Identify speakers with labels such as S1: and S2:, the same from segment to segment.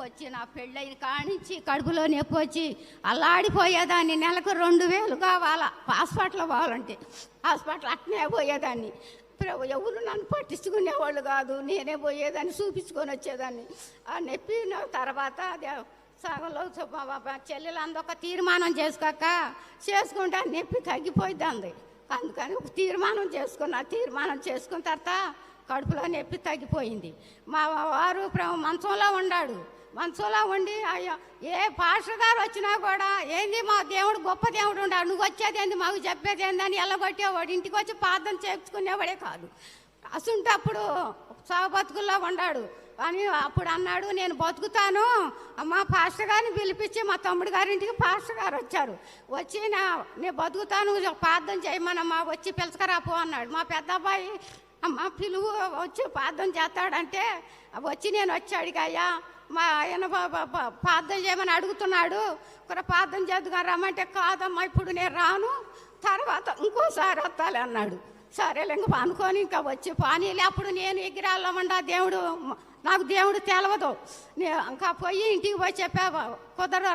S1: వచ్చి నా పెళ్ళైన కానించి కడుపులో నొప్పి వచ్చి అల్లాడిపోయేదాన్ని. నెలకు 2000 కావాలా హాస్పిటల్ పోవాలంటే. హాస్పిటల్ అట్నే పోయేదాన్ని. ఎవరు నన్ను పట్టించుకునేవాళ్ళు కాదు. నేనే పోయేదాన్ని, చూపించుకొని వచ్చేదాన్ని. ఆ నొప్పి తర్వాత సగంలో చెల్లెలు అందొక తీర్మానం చేసుకుంటే ఆ నొప్పి తగ్గిపోయింది అంది. అందుకని ఒక తీర్మానం చేసుకున్న తర్వాత కడుపులో నొప్పి తగ్గిపోయింది. మా వారు మంచంలో ఉన్నాడు. మంచంలో ఉండి అయ్యో ఏ పాస్టర్ గారు వచ్చినా కూడా ఏంది మా దేవుడు గొప్ప దేవుడు ఉన్నాడు, నువ్వు వచ్చేది ఏంది, మాకు చెప్పేది ఏందని ఎల్లగొట్టేవాడు. ఇంటికి వచ్చి ప్రార్థన చేసుకునేవాడే కాదు. అసంటే అప్పుడు సాగు బతుకుల్లో ఉన్నాడు అని అప్పుడు అన్నాడు, నేను బతుకుతాను మా పాస్టర్ గారిని పిలిపించి మా తమ్ముడు గారింటికి పాస్టర్ గారు వచ్చారు. వచ్చి నేను బతుకుతాను ప్రార్థన చేయమనమ్మా వచ్చి పిలుచుకరాపో అన్నాడు. మా పెద్ద అబ్బాయి అమ్మ పిలువు వచ్చి ప్రార్థన చేస్తాడంటే వచ్చి నేను వచ్చాడు అయ్యా మా ఆయన ప్రార్థన చేయమని అడుగుతున్నాడు, ఇక్కడ ప్రార్థన చేద్దుగా రమ్మంటే కాదమ్మా ఇప్పుడు నేను రాను, తర్వాత ఇంకోసారి వస్తాలే అన్నాడు. సరేలే ఇంక అనుకొని ఇంకా వచ్చి పానీలే. అప్పుడు నేను ఎగిరాల్లో ఉండా దేవుడు నాకు దేవుడు తెలవదు. ఇంకా పోయి ఇంటికి పోయి చెప్పా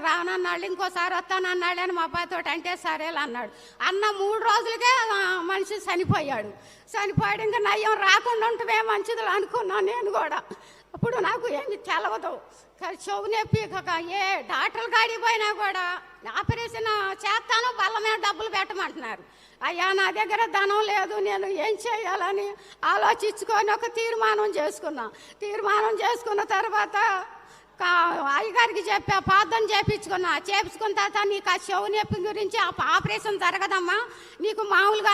S1: రానన్నాళ్ళు, ఇంకోసారి వస్తానన్నాడు అని మా అబ్బాయితో అంటే సరేలే అన్నాడు. అన్న 3 రోజులకే మనిషి చనిపోయాడు. ఇంకా నయ్యం రాకుండా ఉంటే మంచిది అనుకున్నాను నేను కూడా. అప్పుడు నాకు ఏమి తెలవదు. చెవు నొప్పి ఏ డాక్టర్ల కాడికి పోయినా కూడా ఆపరేషన్ చేస్తాను బల్ల మీద డబ్బులు పెట్టమంటున్నారు. అయ్యా నా దగ్గర ధనం లేదు, నేను ఏం చేయాలని ఆలోచించుకొని ఒక తీర్మానం చేసుకున్న తర్వాత అయ్యగారికి చెప్పా ప్రార్థన చేపించుకున్న తర్వాత నీకు ఆ చెవు నొప్పి గురించి ఆపరేషన్ జరగదమ్మా, నీకు మామూలుగా